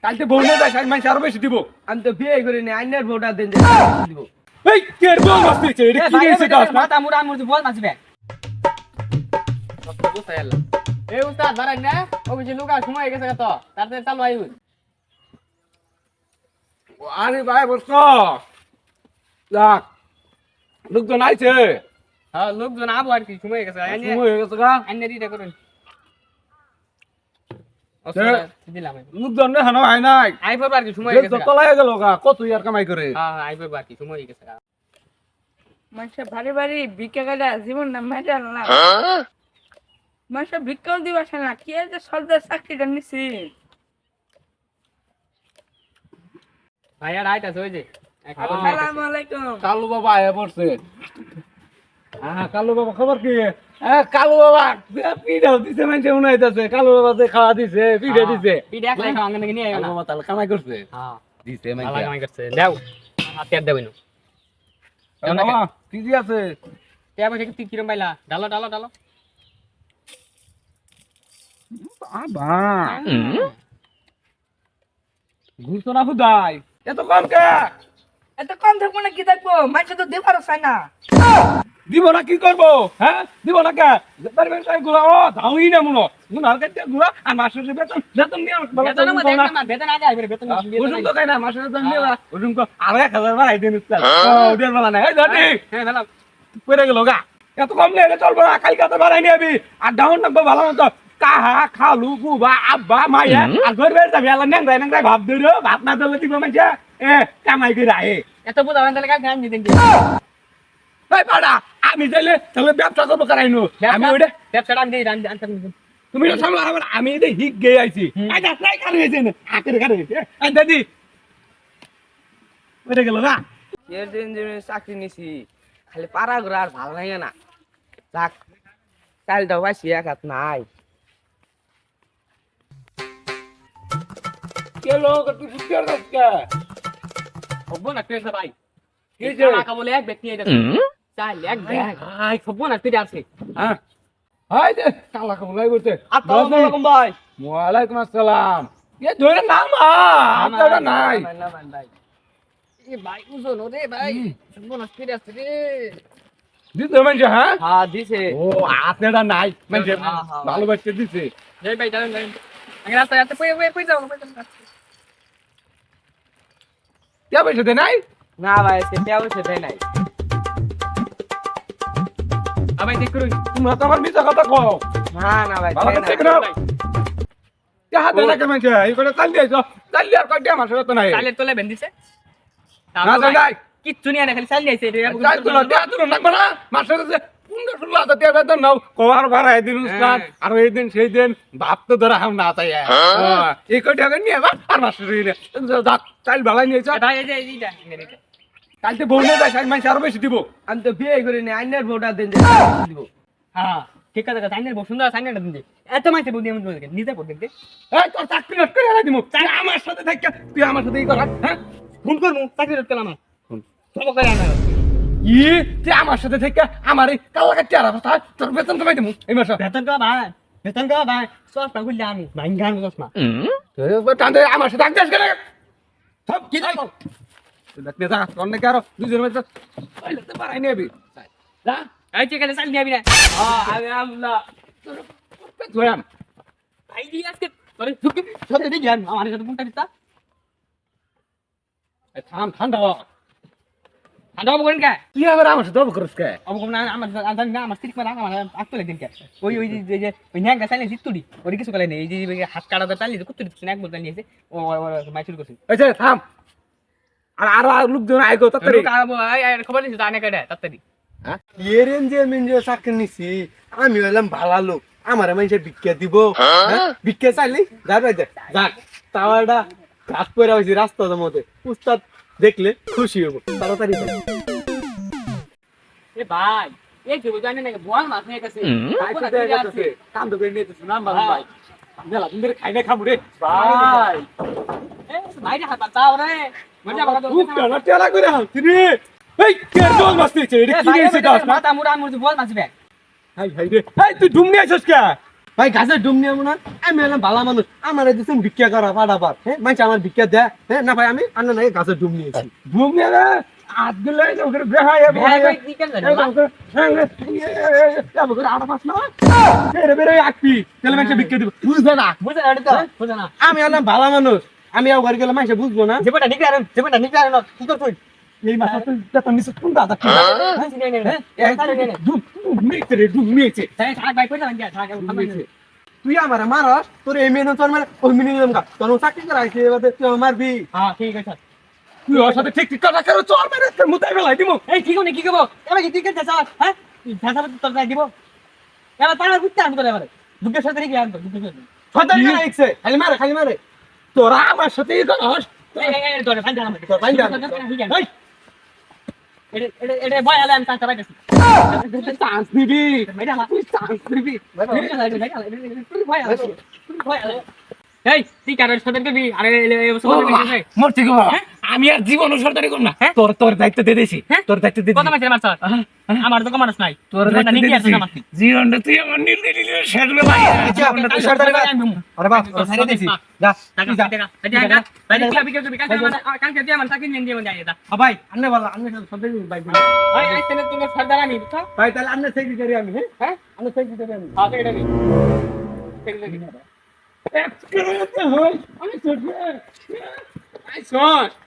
কালকে বউ নিয়ে যাস আমি আরো বেশি দিব। আমি তো বিয়ে করি না, আইনের বউটা দেন দিব। এই কে বল মারতেছে এটা কি দিয়েছে কাজ না? মাথা মুড়া মুড়ি বল মাসবে এই উস্তাদ ধরেন না অফিসে লোক আর সময় হয়ে গেছে তো তাড়াতাড়ি চালু আইউন। আরে ভাই বলছ যাক লোকজন আইছে। হ্যাঁ লোকজন আবো আর কি সময় হয়ে গেছে সময় হয়ে গেছে গা। আইনে রিটা করুন দিলাম লোকজন রে হানো হয় নাই। আইবার আর কি সময় হয়ে গেছে। তলায় গেল গা কত ইয়ার কামাই করে। হ্যাঁ আইবার আর কি সময় হয়ে গেছে। মানুষ ভারী ভারী ভিক্ষা করে জীবন না মেটাল না। মানুষ ভিক্ষাও দিব আসে না, কি যে সরকার চাকরিটা নিছি। ভাই আর আইতাছে ওই যে আসসালামু আলাইকুম। কালু বাবা আয়া পড়ছে। হ্যাঁ কালু বাবা খবর কি? কালু বাবা পিঠা দিছে মানে উনাইতাছে। কালু বাবা যে খাওয়া দিছে পিঠা দিছে। পিঠা খাই খাওয়া আঙ্গনে নিয়ে আইও কালু না। বাবা তাহলে কামাই করছে। হ্যাঁ দিছে ভালো মানে কামাই করছে দাও হাতে দেব না। বাবা কি দি আছে? টিয়া পয়সা কি কিরম পাইলা? ডালো ডালো ডালো বাবা ঘুরতো না খুদাই এত কম কে? এত কম থাকবো না কি থাকবো, মানুষ তো দেবার চাই না। দিব না কি করবো? হ্যাঁ দিব না কে? পারবেন তাই গুলা ও ধাউই না মনো মুনার কাছে গুলা আর মাসের বেতন বেতন নিয়ে বেতন মধ্যে একটা বেতন আগে আইবে বেতন ওজন তো খাই না মাসের বেতন নিয়ে ওজন কো আরো 1000 বাড়াই দিন উস্তাদ ও ওদের বলা না এই জানি হ্যাঁ ভালো পড়ে গেল গা এত কম নিয়ে চলবো না কালকে তো বাড়াই নিয়ে আবি আর ডাউন নামবো ভালো মতো কাহা খালু বুবা আব্বা মাইয়া আর ঘর বের যাবি আলা নেংরাই নেংরাই ভাব দিরো ভাত না দিলে দিব মাইয়া কামাই করে আয়ে এত বুঝা হয় তাহলে কাজ আমি দিন এই পাড়া আমি যাইলে তাহলে ব্যবসা করবো কারাইনো আমি ওইটা ব্যবসাটা আমি দিই আনতে তুমি তো সামনে আমার আমি এই হিক গিয়ে আইছি আচ্ছা ট্রাই করে গেছে না আকের করে এই দাদি ওরে গেল না এর দিন দিন চাকরি নিছি, খালি পাড়া ঘোরা আর ভালো লাগে না। যাক কালটাও পাইছি এক হাত নাই। কে লোক তুই ফুটকার কাজকা হবো না তুই ভাই কি যে টাকা বলে এক ব্যক্তি এটা চাল এক ব্যাগ ভাই হবো না তুই আছে হ্যাঁ হাই দে কালা কামলাই করতে আসসালামু আলাইকুম ভাই। ওয়ালাইকুম আসসালাম এ ধরে নাম আপনারা নাই না ভাই। এ ভাই উজোন রে ভাই হবো না তুই আছে রে দিতে মানে হ্যাঁ হ্যাঁ দিছে। ও আপনারা নাই মানে হ্যাঁ, হ্যাঁ, ভালোবাসতে দিছে জয় ভাই জানেন জানেন আগে রাস্তায় রাস্তায় কই যাও কে পয়সা দে নাই না ভাই সেটাও সেটাই নাই। আবাই দেখ করুন তোমরা তো আমার মিছা কথা কও না না ভাই ভালো সেটাই করে নাই। নাও কে হাতে রাখে মানে এই করে চালিয়ে আইছো চালিয়ে আর কয়টা মাসের তো নাই চালের তলে বেঁধেছে না যাই কিচ্ছু নিয়ে না খালি চাল যাইছে যাই তো না নাকবা না মাসের যে 15-16 টাকা বেতন নাও কবার ভাড়াই দিন উস্তাদ আর এই দিন সেই দিন ভাত তো ধরা হাম না তাই এই কয় টাকা নিয়ে বা আর মাসের যাক চাল ভালাই নিয়েছ ভাই এই যে এইটা কালকে বউ নিয়ে যাস আমি আরো বেশি দিব আমি তো বিয়ে করি না, আইনের বউটা দেন দিব। হ্যাঁ ঠিক আছে সাইনের বউ সুন্দর সাইনটা দিন এত মাইতে বউ দিয়ে আমি নিজে পড় দেখতে এই তোর চাকরি নষ্ট করে হারাই দিমু তুই আমার সাথে থাক তুই আমার সাথে ই কর হ্যাঁ ফোন করবো চাকরি রোড পেলাম সব করে আনা ই তুই আমার সাথে থেকে আমার এই কালা কাটি আর কথা তোর বেতন কমাই দিমু এই মাসে বেতন কা ভাই সস্তা খুললে আমি ভাই গান চশমা টান্দে আমার সাথে আগে আসবে সব কি দেখো দেখতে যা অনেক আরো দুজন মধ্যে পাইলে পারাই নেবি যা এই চেকালে চাল নিয়ে আবি না আমি আমলা তুই আম ভাই দিয়ে আজকে তোরে ঝুঁকি সত্যি দেখি আমার সাথে ফোনটা দিতা থাম ঠান্ডা ঠান্ডা হবো করেন কে তুই আবার আমার সাথে অবকরস কে অবকম না আমার জানি না আমার স্ত্রী মানে আমার আত্মলে দিন কে ওই ওই যে ওই ন্যাঙ্গা চাইলে জিতুড়ি ওই কিছু করে নেই এই যে হাত কাটাতে চালিয়ে কুত্তুরি এক বলতে নিয়েছে ও মাই শুরু করছে এই যে থাম আর আরো লোকজন আইগো তাড়াতাড়ি খবর নিছি জানে কেটে তাড়াতাড়ি এরেন যে মিনজে চাকরি নিছি, আমি হইলাম ভালো লোক, আমার মানুষের ভিক্ষা দিব। ভিক্ষা চাইলি যাবে যাক তাওয়াটা ঘাস পরে হয়েছি রাস্তার মধ্যে, উস্তাদ দেখলে খুশি হবো তাড়াতাড়ি যাই। এ ভাই এই যে জানে না বল মাছ নিয়ে গেছে কাম তো করে নিতেছ না ভাই মেলা দিন ধরে খাই না খাবো রে ভাই এ ভাই হাত বাঁচাও রে মজা বাবা তো খুব টানা টেলা করে হালছি রে এই কে দোল মারতেছে এটা কি নিয়েছে গাছ না মাথা মুড়া মুড়ি বল মাছবে হাই হাই রে এই তুই ডুমনি আছিস কে ভাই গাছের ডুম নিয়ে না আমি হলাম ভালো মানুষ আমার দিচ্ছেন ভিক্ষা করা পাঠাবার হ্যাঁ মাইছে আমার ভিক্ষা দেয় হ্যাঁ না ভাই আমি আন্না নাকি গাছের ডুম নিয়েছি ঘুম নিয়ে না হাত দিলে ওকে বেহায় ভাই বেহায় কি কেন জানো বুঝবে না বুঝে না আমি হলাম ভালো মানুষ আমি আর ঘরে গেলে মাইছে বুঝবো না জীবনটা নিকে আরেন কি করছিস এই মাথা তো নিচে কোন দাদা ডুব নিয়েছে তাই থাক ভাই কই যাবেন থাক তুই আমার মারস তোর এই মেয়ে তোর মানে ওই মিনি দিলাম গা তোর চাকরি করা আছে এবার তুই আমার মারবি হ্যাঁ ঠিক আছে তুই ওর সাথে ঠিক ঠিক কথা করো চল মেরে মুতাই ফেলাই দিমু এই ঠিক নেই কি করবো এবার কি ঠিক আছে হ্যাঁ ঝাঁসা তোর যাই দিব এবার তার বুঝতে আনবো এবারে দুঃখের সাথে রেখে আনবো দুঃখের সাথে সদাই না একছে খালি মারে তোরা আমার সাথেই করস এই ধরে ফাইন দাও তোর বাইন্দা এটা ভয় আলে আমি চান্স পাইতেছি চান্স দিবি তুই চান্স দিবি এই তুই কারোর সাথে দিবি আরে মরতে গো আমি আর জীবন সরকারি করব না তোর তোর দায়িত্ব দিয়ে দিছি তোর দায়িত্ব দিয়ে কত মাসের মাছ আমার তো কমারস নাই তোর দায়িত্ব দিয়ে দিছি জীবনটা তুই আমার নির্দেশ দিলি শেষ হলো ভাই তুই সরদার আরে বাপ তোর সাইরে দিছি যা ভাই আন্নে বল আন্নে সদাই ভাই ভাই তাহলে আন্নে সেক্রেটারি আমি হ্যাঁ আন্নে সেক্রেটারি আমি আমি ছোট আই ছোট